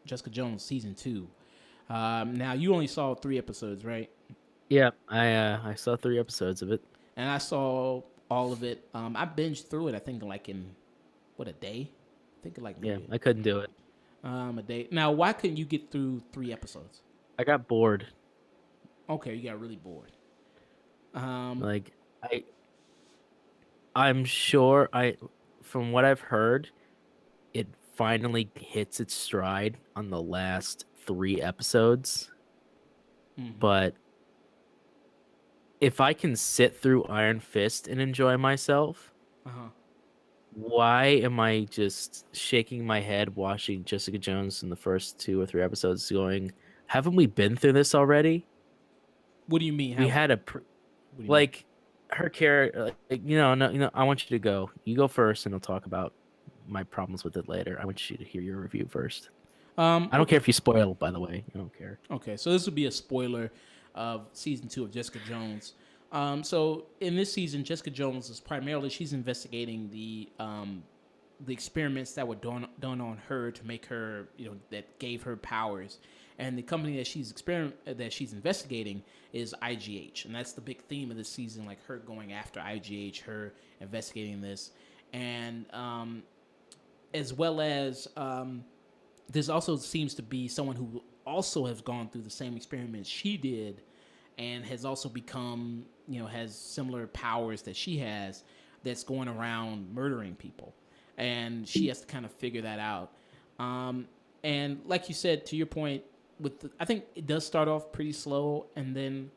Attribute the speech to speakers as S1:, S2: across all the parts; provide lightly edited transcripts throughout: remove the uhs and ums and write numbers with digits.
S1: Jessica Jones season 2. Now you only saw 3 episodes, right?
S2: Yeah, I saw 3 episodes of it.
S1: And I saw all of it. I binged through it. I think like in what, a day. I think like
S2: Yeah,
S1: maybe
S2: I couldn't do it.
S1: a day. Now, why couldn't you get through 3 episodes?
S2: I got bored.
S1: Okay, you got really bored. Um,
S2: Like I I'm sure I from what I've heard, it finally hits its stride on the last 3 episodes.
S1: mhm.
S2: But if I can sit through Iron Fist and enjoy myself,
S1: Uh huh.
S2: why am I just shaking my head watching Jessica Jones in the first 2 or 3 episodes going, haven't we been through this already?
S1: What do you mean?
S2: We
S1: How?
S2: had
S1: What do you mean?
S2: like her character, like, no, I want you to go. You go first and I'll talk about my problems with it later. I want you to hear your review first. I don't care
S1: Okay.
S2: if you spoil, by the way. I don't care.
S1: Okay. So this would be a spoiler of season 2 of Jessica Jones. So in this season, Jessica Jones is primarily she's investigating the experiments that were done on her to make her, that gave her powers. And the company that she's investigating is IGH, and that's the big theme of this season. Like her going after IGH, her investigating this, and as well as this also seems to be someone who also has gone through the same experiments she did, and has also become, has similar powers that she has, that's going around murdering people, and she has to kind of figure that out. And like you said, to your point, I think it does start off pretty slow, and then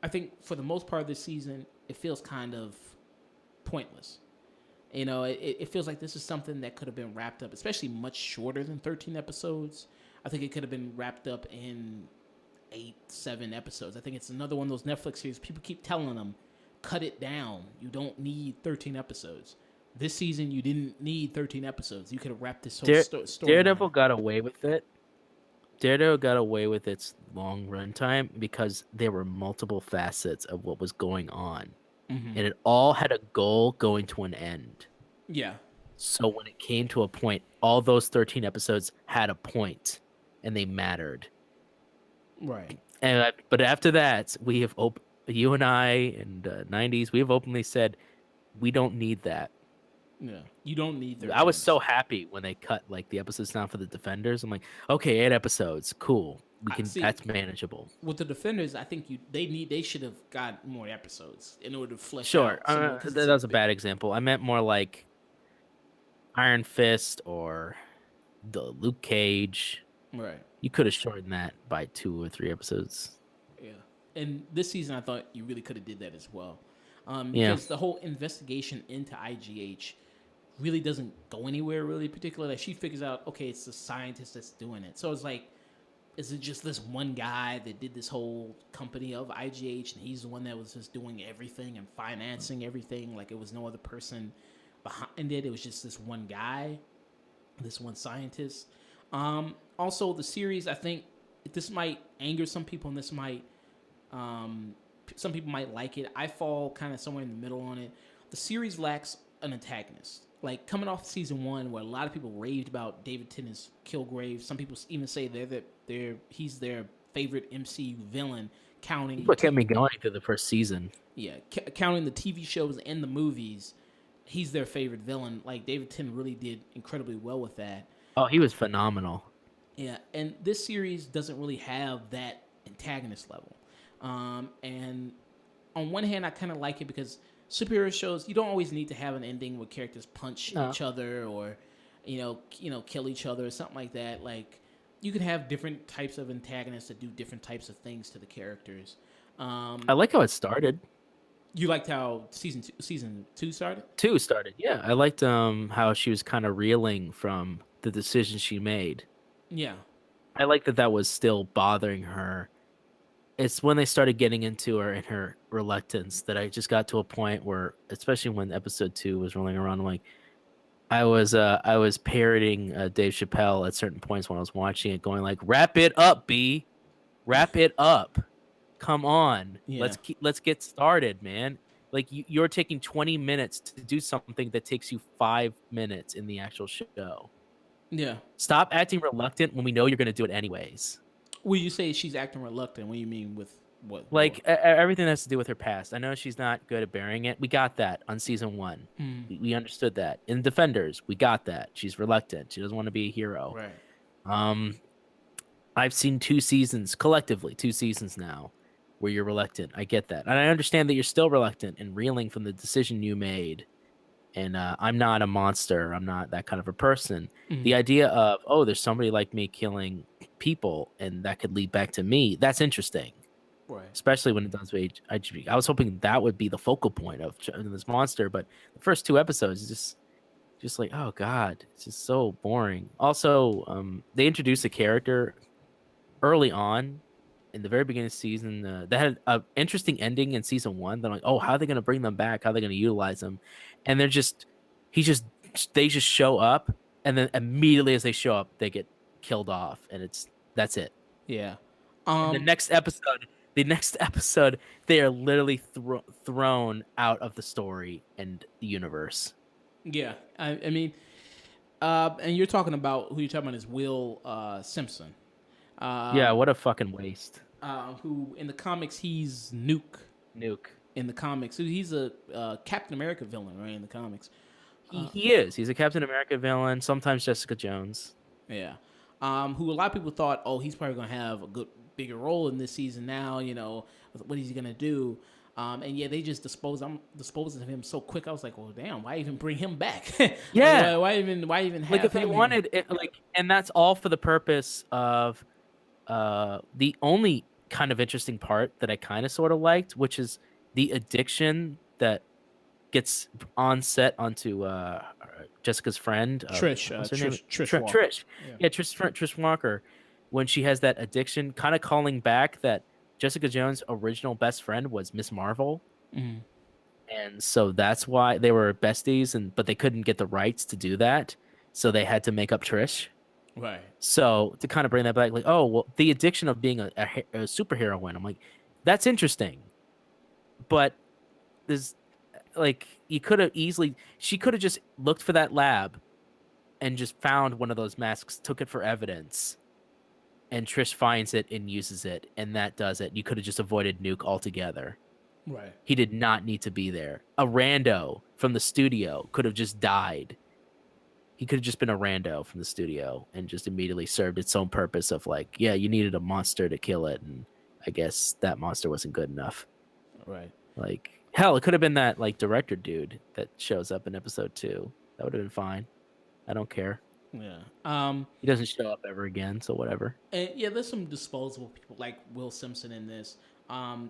S1: I think for the most part of this season, it feels kind of pointless. It feels like this is something that could have been wrapped up, especially much shorter than 13 episodes. I think it could have been wrapped up in 8, 7 episodes. I think it's another one of those Netflix series. People keep telling them, cut it down. You don't need 13 episodes. This season, you didn't need 13 episodes. You could have wrapped this whole storyline
S2: Daredevil
S1: up.
S2: got away with it. Daredevil got away with its long runtime because there were multiple facets of what was going on,
S1: Mm-hmm.
S2: and it all had a goal going to an end.
S1: Yeah.
S2: So when it came to a point, all those 13 episodes had a point, and they mattered.
S1: Right.
S2: But after that, you and I and 90s, we have openly said we don't need that.
S1: Yeah. You don't need
S2: I
S1: 13
S2: was so
S1: episodes.
S2: happy when they cut like the episodes down for the Defenders. I'm like, okay, 8 episodes, cool. We
S1: I
S2: can.
S1: see.
S2: That's manageable.
S1: With the Defenders, I think they should have got more episodes in order to flesh
S2: Sure,
S1: out some more, because
S2: that
S1: it's a
S2: was a
S1: bit.
S2: bad example. I meant more like Iron Fist or the Luke Cage.
S1: Right.
S2: You could have shortened that by 2 or 3 episodes.
S1: Yeah. And this season, I thought you really could have did that as well,
S2: Yeah,
S1: because the whole investigation into IGH really doesn't go anywhere really particular. Like she figures out, okay, it's the scientist that's doing it. So it's like, is it just this one guy that did this whole company of IGH, and he's the one that was just doing everything and financing everything? Like it was no other person behind it. It was just this one guy, this one scientist. Also, the series, I think this might anger some people, and this might some people might like it. I fall kind of somewhere in the middle on it. The series lacks an antagonist. Like coming off season 1, where a lot of people raved about David Tennant's Kilgrave. Some people even say he's their favorite MCU villain, counting the
S2: what kept me going through the first season.
S1: counting the TV shows and the movies. He's their favorite villain. Like David Tennant really did incredibly well with that.
S2: Oh, he was phenomenal.
S1: Yeah, and this series doesn't really have that antagonist level. And on one hand, I kind of like it because superhero shows, you don't always need to have an ending where characters punch
S2: No,
S1: each other, or kill each other or something like that. Like you could have different types of antagonists that do different types of things to the characters.
S2: I like how it started.
S1: You liked how season 2 started?
S2: Two started. Yeah, I liked how she was kind of reeling from the decision she made.
S1: Yeah.
S2: I like that that was still bothering her. It's when they started getting into her and her reluctance that I just got to a point where, especially when episode 2 was rolling around, I'm like, I was parroting Dave Chappelle at certain points when I was watching it, going like, "Wrap it up, B. Wrap it up. Come on.
S1: Yeah,
S2: Let's get started, man. Like you're taking 20 minutes to do something that takes you 5 minutes in the actual show.
S1: yeah.
S2: Stop acting reluctant when we know you're going to do it anyways.
S1: Well, you say she's acting reluctant. What do you mean with what more?
S2: Like everything that has to do with her past. I know she's not good at bearing it. We got that on season one.
S1: Mm,
S2: We understood that. In Defenders, we got that. She's reluctant. She doesn't want to be a hero.
S1: right.
S2: Um, I've seen 2 seasons collectively, 2 seasons now, where you're reluctant. I get that, and I understand that you're still reluctant and reeling from the decision you made. And I'm not a monster. I'm not that kind of a person. The
S1: Mm,
S2: idea of, oh, there's somebody like me killing people, and that could lead back to me. That's interesting,
S1: right.
S2: especially when it does with IGB. I was hoping that would be the focal point of this monster, but the first 2 episodes is just like, oh god, it's just so boring. Also, they introduced a character early on in the very beginning of the season that had an interesting ending in season one. They're like, oh, how are they going to bring them back? How are they going to utilize them? And they're just, he just, they just show up, and then immediately as they show up, they get killed off, and that's it.
S1: Yeah.
S2: And
S1: Um.
S2: the next episode, they are literally thrown out of the story and the universe.
S1: Yeah. I mean, and you're talking about who you're talking about is Will Simpson.
S2: Yeah,
S1: Um.
S2: what a fucking waste.
S1: Who in the comics he's Nuke.
S2: Nuke.
S1: In the comics, he's a Captain America villain, right? In the comics.
S2: He is. He's a Captain America villain. Sometimes Jessica Jones.
S1: Yeah. Who a lot of people thought, oh, he's probably going to have a good, bigger role in this season now, what is he going to do? And yeah, they just disposed of him so quick. I was like, well, damn, why even bring him back? Like,
S2: Yeah,
S1: why even have
S2: like if they
S1: him here?
S2: wanted it, like, and that's all for the purpose of the only kind of interesting part that I kind of sort of liked, which is the addiction that gets on set onto Jessica's friend.
S1: Trish,
S2: What's her name?
S1: Trish Walker.
S2: Trish.
S1: Yeah.
S2: Yeah, Trish Walker. When she has that addiction, kind of calling back that Jessica Jones' original best friend was Miss Marvel,
S1: Mhm.
S2: and so that's why they were besties, and but they couldn't get the rights to do that, so they had to make up Trish.
S1: Right.
S2: So to kind of bring that back, like, oh well, the addiction of being a superhero. I'm like, that's interesting, but there's like you could have easily she could have just looked for that lab and just found one of those masks, took it for evidence, and Trish finds it and uses it, and that does it. You could have just avoided Nuke altogether.
S1: Right.
S2: He did not need to be there. A rando from the studio could have just died. He could have just been a rando from the studio and just immediately served its own purpose of like, yeah, you needed a monster to kill it, and I guess that monster wasn't good enough.
S1: Right.
S2: Like, hell, it could have been that like director dude that shows up in episode 2. That would have been fine. I don't care.
S1: Yeah.
S2: He doesn't show up ever again, so whatever.
S1: And yeah, there's some disposable people like Will Simpson in this.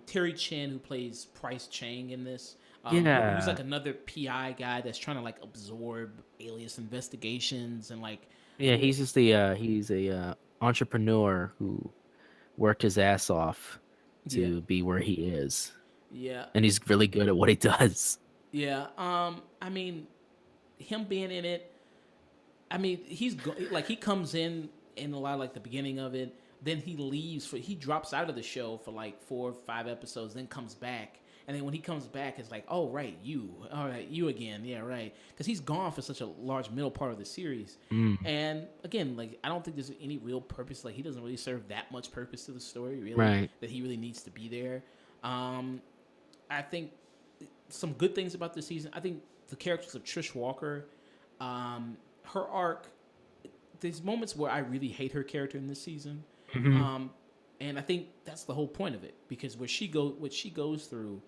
S1: Terry Chin, who plays Price Chang in this. Who's
S2: Yeah.
S1: like another PI guy that's trying to like absorb alias investigations and like,
S2: Yeah, he's just he's a entrepreneur who worked his ass off
S1: yeah,
S2: to be where he is.
S1: yeah,
S2: And he's really good at what he does.
S1: yeah. I mean, him being in it, I mean, like he comes in a lot of, like the beginning of it. Then he leaves he drops out of the show for like 4 or 5 episodes, then comes back. And then when he comes back, it's like, oh right, all right, you again, yeah, right, because he's gone for such a large middle part of the series.
S2: Mm,
S1: And again, like I don't think there's any real purpose. Like he doesn't really serve that much purpose to the story, really,
S2: right.
S1: that he really needs to be there. Um, I think some good things about this season. I think the characters of Trish Walker, her arc. There's moments where I really hate her character in this season,
S2: Mhm.
S1: and I think that's the whole point of it because what she goes through,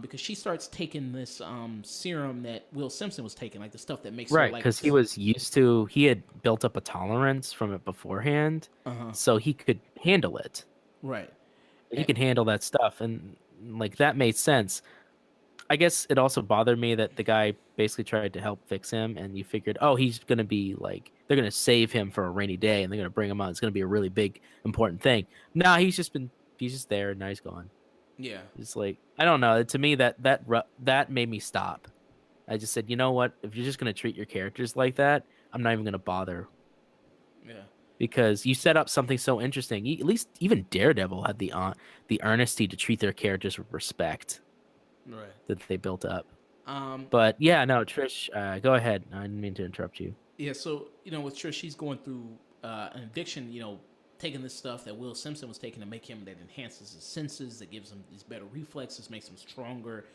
S1: because she starts taking this serum that Will Simpson was taking, like the stuff that makes her
S2: Right,
S1: like.
S2: because he had built up a tolerance from it beforehand,
S1: Uh huh.
S2: so he could handle it.
S1: Right.
S2: He
S1: Eh,
S2: could handle that stuff, and like that made sense. I guess it also bothered me that the guy basically tried to help fix him, and you figured, oh, he's gonna be like they're gonna save him for a rainy day, and they're gonna bring him out. It's gonna be a really big, important thing. Nah, he's just there, and now he's gone.
S1: yeah.
S2: It's like I don't know. To me, that made me stop. I just said, you know what? If you're just gonna treat your characters like that, I'm not even gonna bother
S1: Yeah.
S2: because you set up something so interesting. At least even Daredevil had the earnesty to treat their characters with respect
S1: Right.
S2: that they built up.
S1: Um,
S2: But yeah, no, Trish, go ahead. I didn't mean to interrupt you.
S1: yeah. So with Trish, she's going through an addiction. Taking this stuff that Will Simpson was taking to make him that enhances his senses, that gives him these better reflexes, makes him stronger.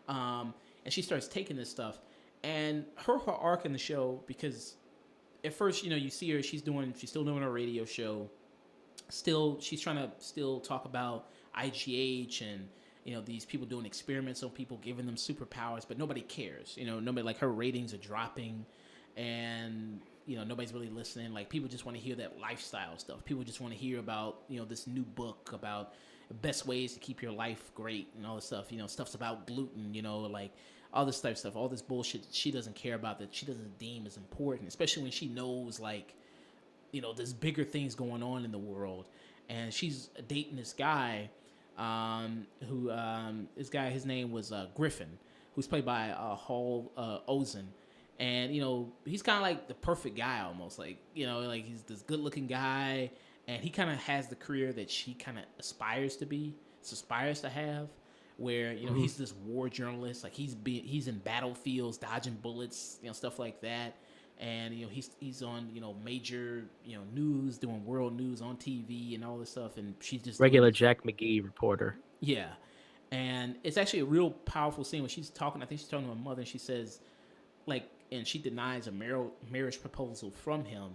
S1: And she starts taking this stuff, and her arc in the show, because at first you see her, she's still doing her radio show, still she's trying to still talk about IGH and these people doing experiments on people, giving them superpowers, but nobody cares. Nobody, like, her ratings are dropping, and nobody's really listening. Like, people just want to hear that lifestyle stuff. People just want to hear about this new book about the best ways to keep your life great and all this stuff. Stuff's about gluten. Like all this type of stuff, all this bullshit she doesn't care about, that she doesn't deem as important, especially when she knows, like, there's bigger things going on in the world. And she's dating this guy, who this guy, his name was Griffin, who's played by Hall Ozen. And he's kind of like the perfect guy, almost, like, like, he's this good looking guy, and he kind of has the career that she kind of aspires to have, where he's this war journalist, like he's in battlefields dodging bullets, stuff like that. And he's on major news, doing world news on TV and all this stuff, and she's just doing
S2: Regular
S1: this.
S2: Jack McGee reporter.
S1: Yeah. And it's actually a real powerful scene when she's talking. I think she's talking to her mother, and she says, like, and she denies a marriage proposal from him,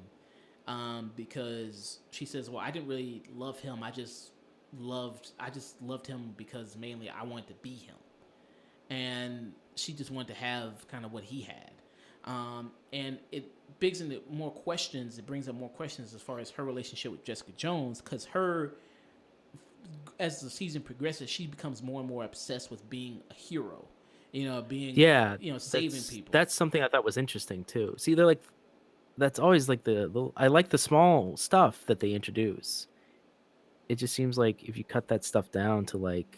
S1: because she says, well, I didn't really love him. I just loved him because mainly I wanted to be him. And she just wanted to have kind of what he had. And it brings into more questions. It brings up more questions as far as her relationship with Jessica Jones, because as the season progresses, she becomes more and more obsessed with being a hero. Being
S2: Yeah,
S1: saving people.
S2: That's something I thought was interesting too. See, they're like, that's always like I like the small stuff that they introduce. It just seems like if you cut that stuff down to, like,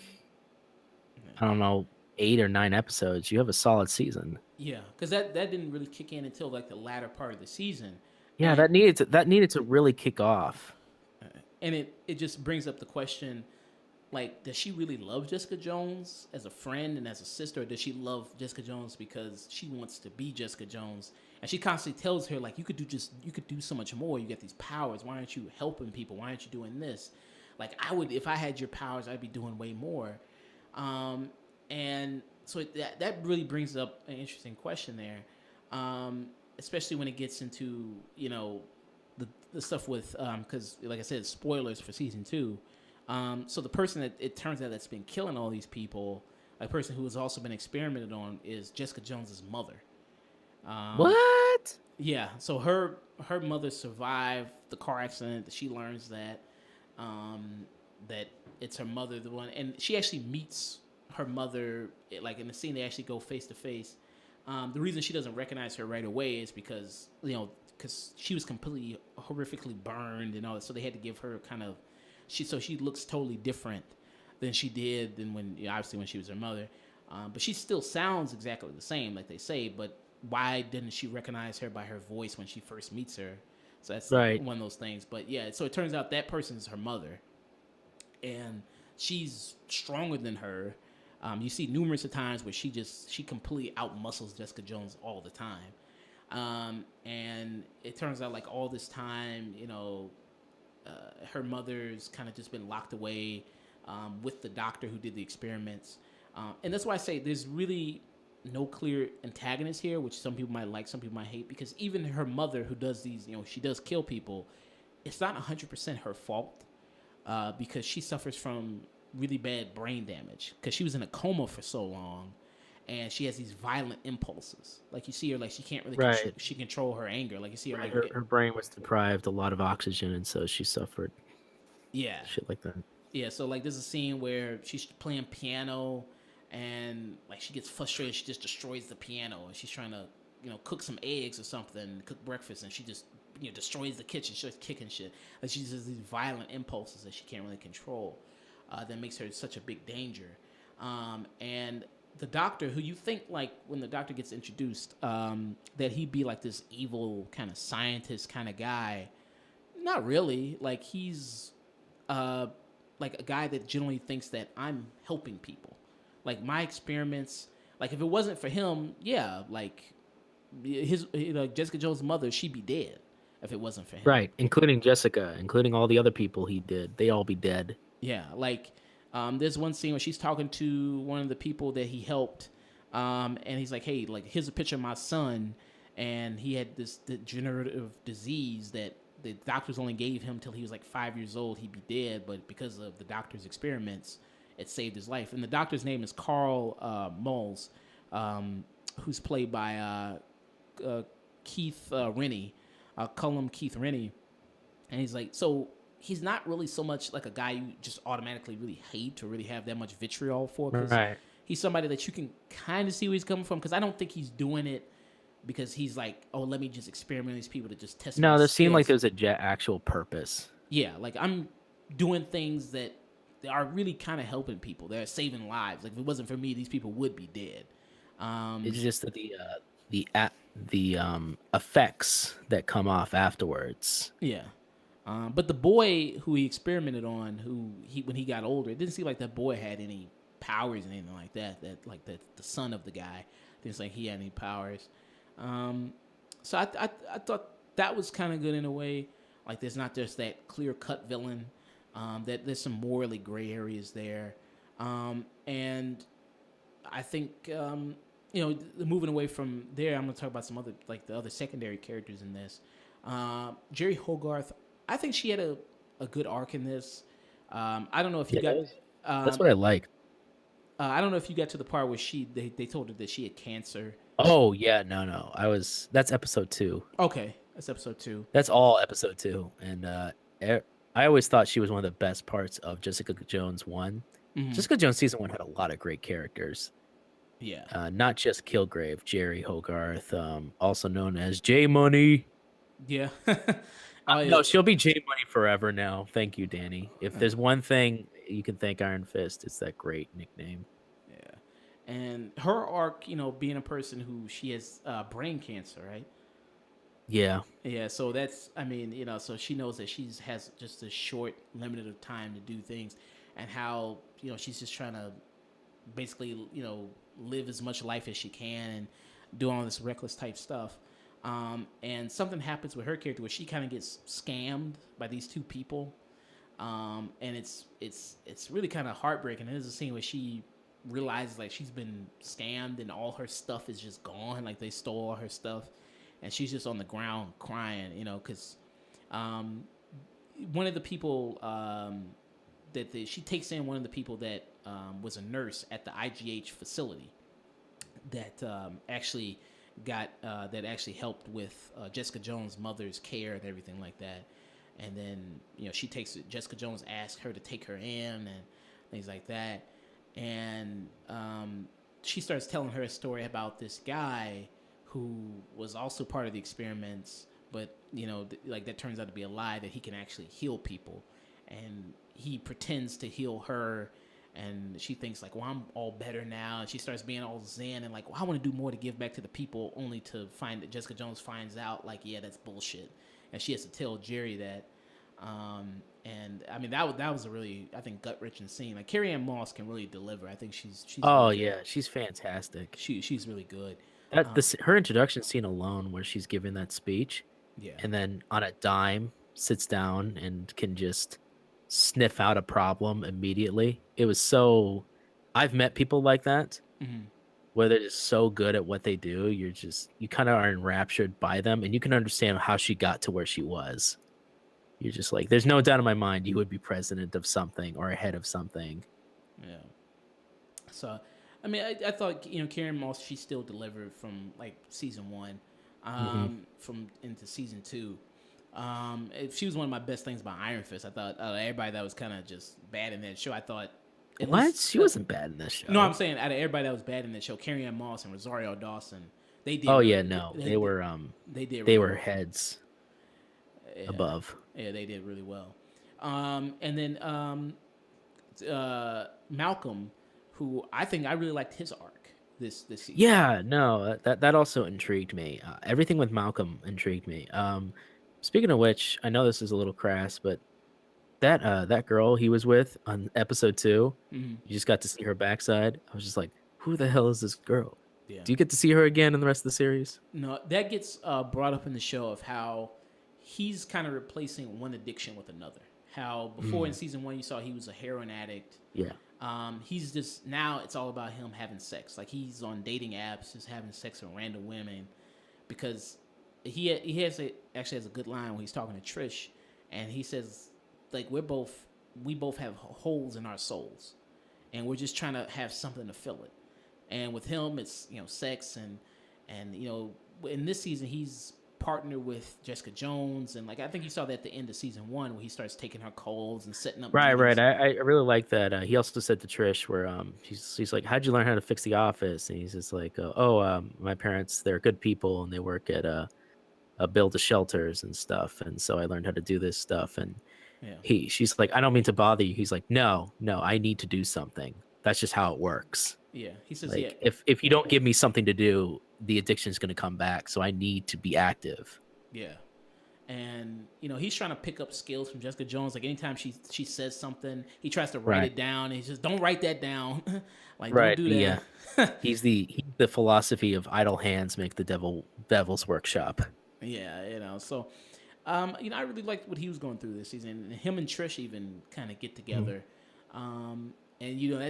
S2: I don't know, 8 or 9 episodes, you have a solid season.
S1: Yeah, because that didn't really kick in until, like, the latter part of the season.
S2: Yeah,
S1: And
S2: that needed to really kick off.
S1: it just brings up the question, like, does she really love Jessica Jones as a friend and as a sister, or does she love Jessica Jones because she wants to be Jessica Jones? And she constantly tells her, like, you could do so much more. You get these powers. Why aren't you helping people? Why aren't you doing this? Like, if I had your powers, I'd be doing way more. And so that really brings up an interesting question there, especially when it gets into the stuff with, because, like I said, spoilers for season 2. So the person that it turns out that's been killing all these people, a person who has also been experimented on, is Jessica Jones's mother.
S2: What?
S1: Yeah. So her mother survived the car accident. She learns that that it's her mother, the one, and she actually meets her mother, like, in the scene. They actually go face to face. The reason she doesn't recognize her right away is because because she was completely horrifically burned and all that. So they had to give her kind of she looks totally different than she did than obviously when she was her mother. But she still sounds exactly the same, like they say. But why didn't she recognize her by her voice when she first meets her? So that's
S2: Right.
S1: one of those things. But yeah, so it turns out that person's her mother, and she's stronger than her. You see numerous of times where she completely outmuscles Jessica Jones all the time. And it turns out, like, all this time, her mother's kind of just been locked away with the doctor who did the experiments. And that's why I say there's really no clear antagonist here, which some people might like, some people might hate, because even her mother, who does these, she does kill people, it's not 100% her fault, because she suffers from really bad brain damage because she was in a coma for so long, and she has these violent impulses. Like, you see her, like, she can't really control her anger. Like, you see her, like,
S2: Her brain was deprived a lot of oxygen, and so she suffered
S1: yeah,
S2: shit like that.
S1: yeah. So, like, there's a scene where she's playing piano, and, like, she gets frustrated. She just destroys the piano, and she's trying to, cook some eggs or something, cook breakfast, and she just, destroys the kitchen. She starts kicking shit. Like, she just has these violent impulses that she can't really control. That makes her such a big danger. And the doctor, who you think like when the doctor gets introduced, that he'd be like this evil kind of scientist kind of guy. Not really. Like he's uh, like a guy that generally thinks that I'm helping people. Like my experiments, like if it wasn't for him, yeah, like Jessica Jones' mother, she'd be dead if it wasn't for him.
S2: Right, including Jessica, including all the other people he did. They all be dead.
S1: Yeah, like there's one scene where she's talking to one of the people that he helped, and he's like, "Hey, like here's a picture of my son, and he had this degenerative disease that the doctors only gave him till he was like 5 years old. He'd be dead, but because of the doctor's experiments, it saved his life." And the doctor's name is Carl Moles, who's played by Keith Rennie, Cullum Keith Rennie, and he's like, so he's not really so much like a guy you just automatically really hate or really have that much vitriol for, because
S2: Right.
S1: he's somebody that you can kind of see where he's coming from, because I don't think he's doing it because he's like, oh, let me just experiment with these people to just test
S2: No,
S1: my
S2: there seemed like
S1: skills.
S2: there's actual purpose.
S1: Yeah, like I'm doing things that they are really kind of helping people. They're saving lives. Like if it wasn't for me, these people would be dead.
S2: It's just that the effects that come off afterwards.
S1: Yeah. But the boy who he experimented on, when he got older, it didn't seem like that boy had any powers and anything like that. That like the son of the guy didn't seem like he had any powers. So I thought that was kind of good in a way. Like there's not just that clear cut villain. That there's some morally gray areas there, and I think moving away from there, I'm gonna talk about some other like the other secondary characters in this. Jerry Hogarth, I think she had a good arc in this. I don't know if you got.
S2: That's what I like.
S1: I don't know if you got to the part where they told her that she had cancer.
S2: Oh yeah, no. That's episode 2.
S1: Okay, that's episode 2.
S2: That's all episode 2. And I always thought she was one of the best parts of Jessica Jones 1.
S1: Mhm.
S2: Jessica Jones season 1 had a lot of great characters.
S1: Yeah.
S2: Not just Kilgrave, Jerry Hogarth, also known as J Money.
S1: Yeah.
S2: No, she'll be J Money forever now. Thank you, Danny. If there's one thing you can thank Iron Fist, it's that great nickname.
S1: Yeah. And her arc, being a person who she has brain cancer, right?
S2: Yeah.
S1: Yeah, so that's, so she knows that she has just a short, limited of time to do things, and how, she's just trying to basically, live as much life as she can and do all this reckless type stuff. And something happens with her character where she kind of gets scammed by these two people. And it's really kind of heartbreaking. There's a scene where she realizes like she's been scammed and all her stuff is just gone. Like they stole all her stuff, and she's just on the ground crying, because one of the people she takes in one of the people that was a nurse at the IGH facility that actually helped with Jessica Jones' mother's care and everything like that. And then she takes it. Jessica Jones asks her to take her in and things like that. And she starts telling her a story about this guy who was also part of the experiments, but like that turns out to be a lie, that he can actually heal people, and he pretends to heal her. And she thinks like, well, I'm all better now. And she starts being all zen and like, well, I want to do more to give back to the people, only to find that Jessica Jones finds out like, yeah, that's bullshit. And she has to tell Jerry that. And I mean, that was a really, I think, gut-wrenching scene. Like Carrie-Anne Moss can really deliver. I think she's
S2: Oh
S1: really
S2: yeah,
S1: good.
S2: she's fantastic.
S1: She's really good.
S2: Her introduction scene alone, where she's giving that speech,
S1: Yeah.
S2: and then on a dime sits down and can just sniff out a problem immediately. It was so. I've met people like that,
S1: Mhm.
S2: where they're just so good at what they do. You kind of are enraptured by them, and you can understand how she got to where she was. You're just like, there's no doubt in my mind you would be president of something or head of something.
S1: Yeah. So, I mean, I thought Karen Moss, she still delivered from like season 1, from into season 2. She was one of my best things about Iron Fist. I thought everybody that was kind of just bad in that show, I thought.
S2: What? She wasn't bad in this show.
S1: No, I'm saying out of everybody that was bad in that show, Carrie-Anne Moss and Rosario Dawson, they did.
S2: Oh
S1: really,
S2: yeah, no, they were
S1: They
S2: they were
S1: well.
S2: heads
S1: Yeah.
S2: above.
S1: Yeah, they did really well. And then Malcolm, who I think I really liked his arc. this season.
S2: Yeah, no, that also intrigued me. Everything with Malcolm intrigued me. Speaking of which, I know this is a little crass, but that girl he was with on episode 2,
S1: Hmm.
S2: you just got to see her backside. I was just like, who the hell is this girl?
S1: Yeah.
S2: Do you get to see her again in the rest of the series?
S1: No, that gets brought up in the show of how he's kind of replacing one addiction with another. How before in
S2: Mm,
S1: season 1 you saw he was a heroin addict.
S2: yeah,
S1: He's just now it's all about him having sex. Like he's on dating apps, just having sex with random women, because he actually has a good line when he's talking to Trish, and he says like we both have holes in our souls, and we're just trying to have something to fill it. And with him, it's sex and in this season he's partnered with Jessica Jones, and like I think you saw that at the end of season 1 where he starts taking her calls and setting up
S2: right, right.
S1: meetings.
S2: I really like that. He also said to Trish, where she's like, "How'd you learn how to fix the office?" And he's just like, "Oh, my parents, they're good people, and they work at build the shelters and stuff, and so I learned how to do this stuff." And
S1: Yeah,
S2: she's like, "I don't mean to bother you." He's like, "No, no, I need to do something. That's just how it works.
S1: yeah. He says, yeah,
S2: Like, if you don't give me something to do, the addiction is going to come back. So I need to be active."
S1: yeah. And he's trying to pick up skills from Jessica Jones. Like anytime she says something, he tries to write
S2: Right,
S1: it down, and he says, "Don't write that down. Like don't
S2: right.
S1: do
S2: Yeah,
S1: that."
S2: he's the philosophy of idle hands make the devil's workshop.
S1: Yeah, so I really liked what he was going through this season. And him and Trish even kind of get
S2: Mhm.
S1: together. And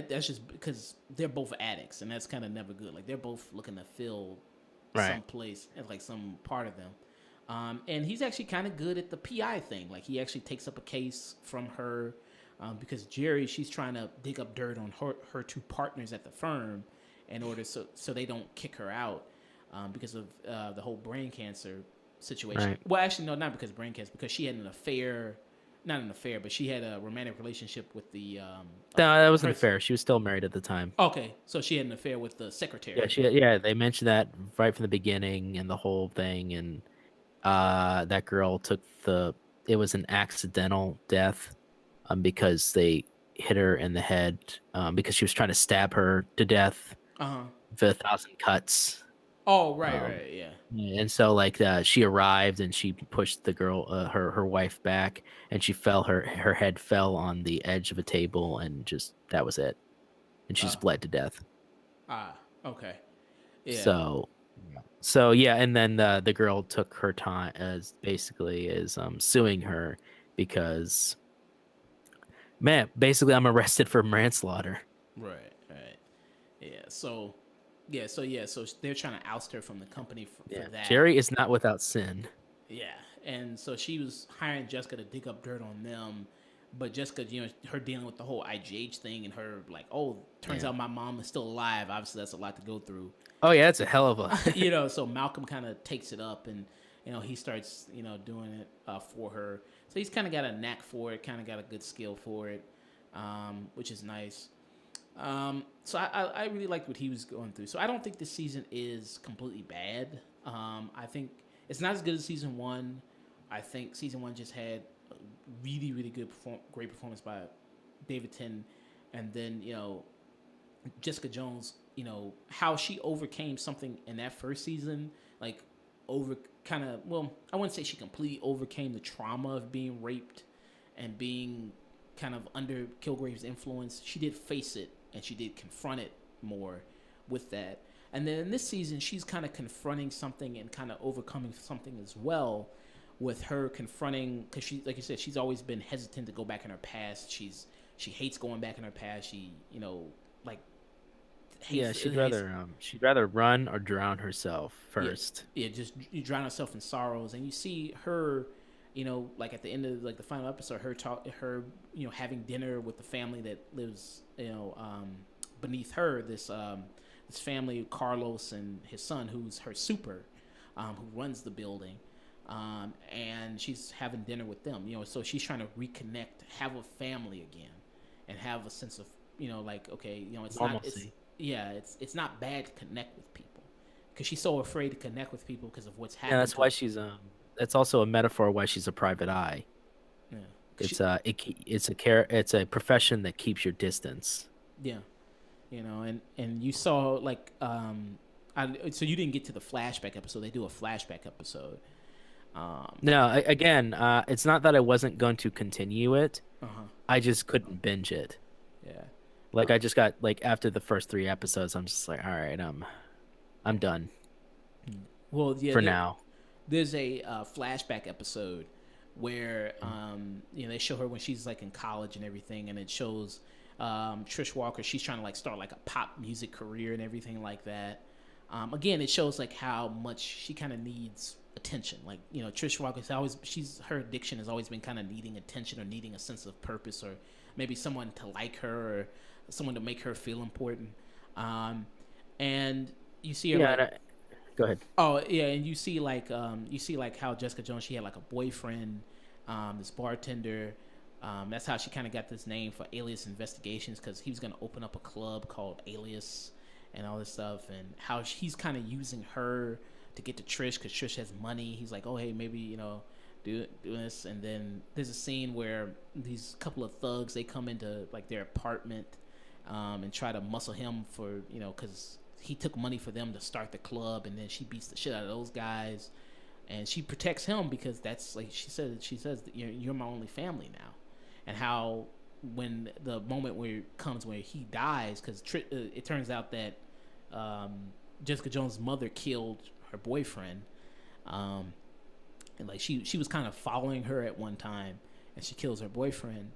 S1: that's just because they're both addicts, and that's kind of never good. Like they're both looking to fill
S2: Right,
S1: some place, like some part of them. And he's actually kind of good at the PI thing. Like he actually takes up a case from her, because Jerry, she's trying to dig up dirt on her two partners at the firm in order so they don't kick her out, because of the whole brain cancer situation.
S2: right.
S1: Well, actually, no, not because of brain cancer, because she had an affair, not an affair, but she had a romantic relationship with the
S2: No, that wasn't
S1: her.
S2: fair. She was still married at the time.
S1: Okay, so she had an affair with the
S2: Yeah,
S1: secretary.
S2: yeah, they mentioned that right from the beginning and the whole thing, and that girl took it was an accidental death, because they hit her in the head, because she was trying to stab her to death
S1: Uh huh.
S2: with 1,000 cuts.
S1: Oh, right,
S2: Um,
S1: right, yeah.
S2: and so like she arrived and she pushed the girl, her wife back, and she fell her head fell on the edge of a table, and just that was it, and she
S1: Uh,
S2: just bled to death.
S1: okay, yeah.
S2: So so yeah, and then the girl took her time as basically as suing her because, man, basically I'm arrested for manslaughter.
S1: Right, right. Yeah. So they're trying to oust her from the company for
S2: Yeah,
S1: that.
S2: Jerry is not without sin.
S1: Yeah. And so she was hiring Jessica to dig up dirt on them, but Jessica, her dealing with the whole IGH thing, and her like, oh, turns
S2: Yeah.
S1: out my mom is still alive. Obviously, that's a lot to go through.
S2: Oh yeah, it's a hell of a
S1: So Malcolm kind of takes it up, and he starts doing it for her. So he's kind of got a knack for it, kind of got a good skill for it, which is nice. So I really liked what he was going through. So I don't think this season is completely bad. I think it's not as good as season 1. I think season 1 just had a really really good great performance by David Tennant, and then Jessica Jones, how she overcame something in that first season, like over kind of, well, I wouldn't say she completely overcame the trauma of being raped and being kind of under Kilgrave's influence. She did face it and she did confront it more with that. And then in this season, she's kind of confronting something and kind of overcoming something as well, with her confronting, because she, like you said, she's always been hesitant to go back in her past. She hates going back in her past. She like
S2: yeah.
S1: hates
S2: She'd rather run or drown herself
S1: yeah,
S2: first.
S1: yeah, just you drown herself in sorrows, and you see her, like at the end of like the final episode, her having dinner with the family that lives, beneath her. This family, Carlos and his son, who's her super, who runs the building, and she's having dinner with them. So she's trying to reconnect, have a family again, and have a sense of like, okay, it's not it's
S2: Normalcy.
S1: yeah, it's not bad to connect with people, because she's so afraid to connect with people because of what's
S2: Yeah,
S1: happened
S2: that's
S1: to
S2: why
S1: her.
S2: she's That's also a metaphor why she's a private eye.
S1: Yeah,
S2: It's a profession that keeps your distance.
S1: yeah, you know, and you saw like so you didn't get to the flashback episode. They do a flashback episode.
S2: No, again, it's not that I wasn't going to continue it.
S1: Uh-huh.
S2: I just couldn't binge it.
S1: Yeah.
S2: Like I just got like after the first 3 episodes, I'm just like, all right, I'm done
S1: Well, yeah.
S2: for now.
S1: There's a flashback episode where they show her when she's like in college and everything, and it shows Trish Walker. She's trying to like start like a pop music career and everything like that. Again, it shows like how much she kind of needs attention. Like, you know, Trish Walker's always, her addiction has always been kind of needing attention or needing a sense of purpose, or maybe someone to like her or someone to make her feel important. And you see her.
S2: Yeah, go ahead.
S1: Oh yeah, and you see like how Jessica Jones, she had like a boyfriend, this bartender. That's how she kind of got this name for Alias Investigations, because he was going to open up a club called Alias and all this stuff, and how he's kind of using her to get to Trish because Trish has money. He's like, oh hey, maybe, you know, do this. And then there's a scene where these couple of thugs, they come into like their apartment and try to muscle him for, you know, because he took money for them to start the club, and then she beats the shit out of those guys, and she protects him because that's like she says that you're my only family now. And how when the moment where it comes where he dies, because it turns out that Jessica Jones' mother killed her boyfriend, and like she was kind of following her at one time, and she kills her boyfriend.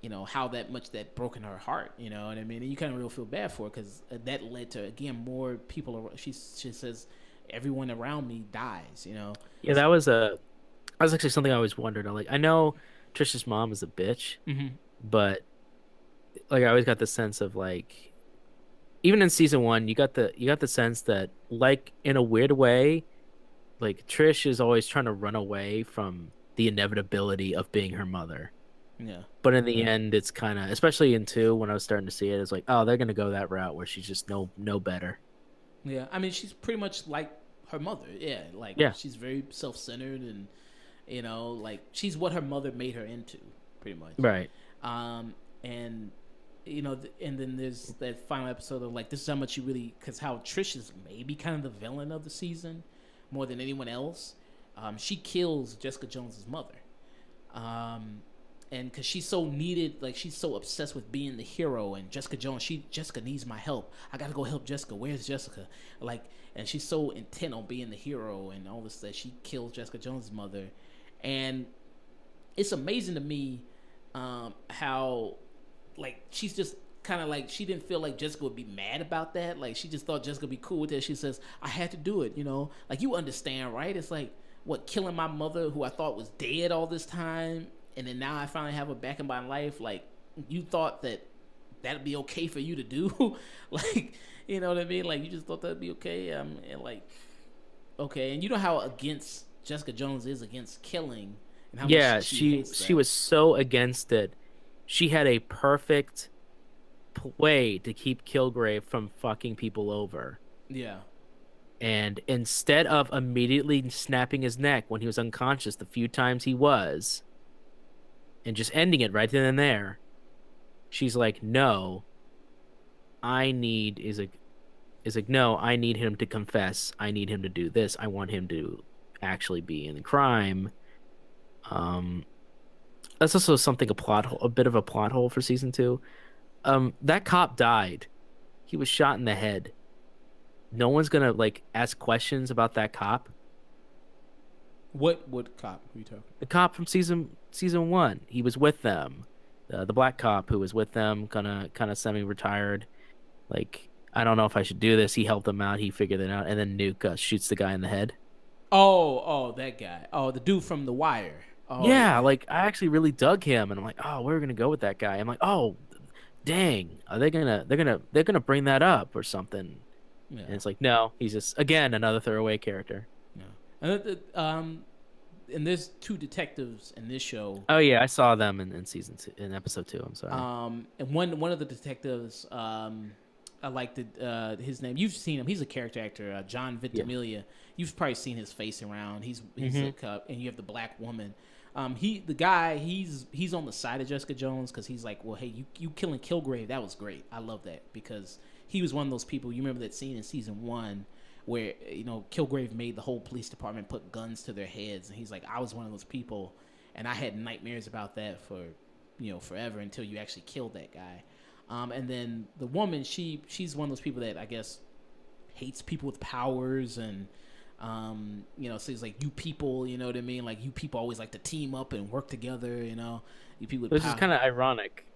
S1: You know, how that broken her heart, you know what I mean? And you kind of really feel bad for her, because that led to, again, more people. She says, everyone around me dies, you know?
S2: Yeah, that was actually something I always wondered. I'm like, I know Trisha's mom is a bitch, but like I always got the sense of like, even in season 1, you got the sense that, like, in a weird way, like Trish is always trying to run away from the inevitability of being her mother.
S1: Yeah.
S2: But in the end, it's kind of, especially in 2, when I was starting to see it, it's like, oh, they're gonna go that route where she's just no better.
S1: Yeah, I mean, she's pretty much like her mother. Yeah, like she's very self-centered, and you know, like she's what her mother made her into, pretty much.
S2: Right.
S1: And you know, and then there's that final episode of like, this is how much you really, because how Trish is maybe kind of the villain of the season more than anyone else. She kills Jessica Jones's mother. And because she's so needed, like she's so obsessed with being the hero, and Jessica Jones, Jessica needs my help. I gotta go help Jessica. Where's Jessica? Like, and she's so intent on being the hero and all this that she kills Jessica Jones' mother. And it's amazing to me how, like, she's just kind of like, she didn't feel like Jessica would be mad about that. Like, she just thought Jessica would be cool with it. She says, I had to do it, you know? Like, you understand, right? It's like, what, killing my mother, who I thought was dead all this time, and then now I finally have her back in my life. Like, you thought that that'd be okay for you to do? Like, you know what I mean? Like, you just thought that'd be okay? And like, okay. And you know how against Jessica Jones is against killing, and how much she
S2: was so against it. She had a perfect way to keep Kilgrave from fucking people over.
S1: Yeah.
S2: And instead of immediately snapping his neck when he was unconscious the few times he was, and just ending it right then and there, she's like, no, I need no, I need him to confess. I need him to do this. I want him to actually be in the crime. That's also something, a bit of a plot hole for season 2. That cop died. He was shot in the head. No one's gonna like ask questions about that cop.
S1: What cop are you talking?
S2: The cop from season 1. He was with them. The black cop who was with them, kind of semi-retired. Like, I don't know if I should do this. He helped them out. He figured it out, and then Nuke shoots the guy in the head.
S1: Oh, that guy. Oh, the dude from The Wire. Oh,
S2: yeah, like I actually really dug him, and I'm like, oh, we're gonna go with that guy. I'm like, oh, dang, are they're gonna bring that up or something? Yeah. And it's like, no, he's just, again, another throwaway character.
S1: Yeah. And there's 2 detectives in this show.
S2: Oh yeah, I saw them in season 2, in episode 2. I'm sorry.
S1: And one of the detectives, I like his name. You've seen him. He's a character actor, John Ventimiglia. Yeah. You've probably seen his face around. He's a cop, and you have the black woman. The guy, he's on the side of Jessica Jones because he's like, well, hey, you killing Kilgrave, that was great. I love that because he was one of those people. You remember that scene in season 1 where Kilgrave made the whole police department put guns to their heads, and he's like, I was one of those people, and I had nightmares about that for forever until you actually killed that guy. And then the woman, she's one of those people that I guess hates people with powers and. So it's like, you people, you know what I mean? Like, you people always like to team up and work together, you people with
S2: Which
S1: power.
S2: is kind of ironic.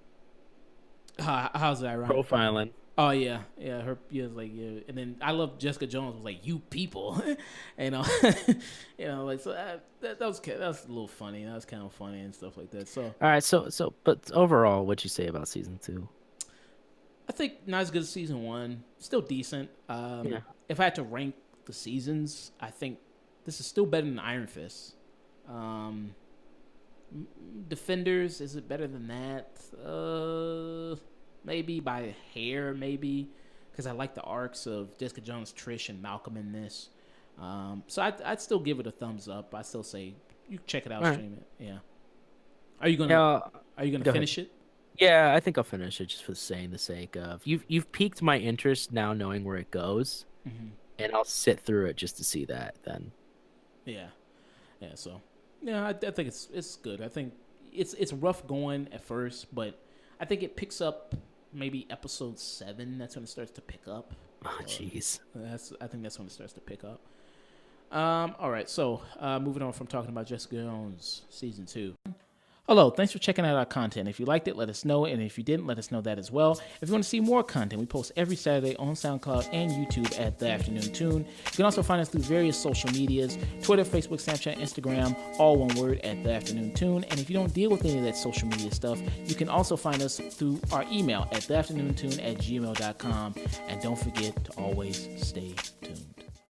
S1: How's it ironic?
S2: Profiling.
S1: Oh yeah, her, and then I love Jessica Jones was like, you people, like, so that was a little funny. That was kind of funny and stuff like that. So
S2: all right, but overall, what'd you say about season 2?
S1: I think not as good as season 1, still decent.
S2: Yeah.
S1: If I had to rank the seasons, I think this is still better than Iron Fist. Defenders, is it better than that? Maybe by a hair, maybe, because I like the arcs of Jessica Jones, Trish, and Malcolm in this. So I'd still give it a thumbs up. I still say you check it out, stream it. Yeah. Are you gonna finish it?
S2: Yeah, I think I'll finish it just for the sake of you've piqued my interest now, knowing where it goes. Mm-hmm. And I'll sit through it just to see that then.
S1: Yeah. So, I think it's good. I think it's rough going at first, but I think it picks up maybe episode 7. That's when it starts to pick up.
S2: Oh, jeez.
S1: I think that's when it starts to pick up. All right. So, moving on from talking about Jessica Jones season 2. Hello, thanks for checking out our content. If you liked it, let us know, and if you didn't, let us know that as well. If you want to see more content, we post every Saturday on SoundCloud and YouTube at The Afternoon Tune. You can also find us through various social medias, Twitter, Facebook, Snapchat, Instagram, all one word at The Afternoon Tune. And if you don't deal with any of that social media stuff, you can also find us through our email at theafternoontune@gmail.com. And don't forget to always stay tuned.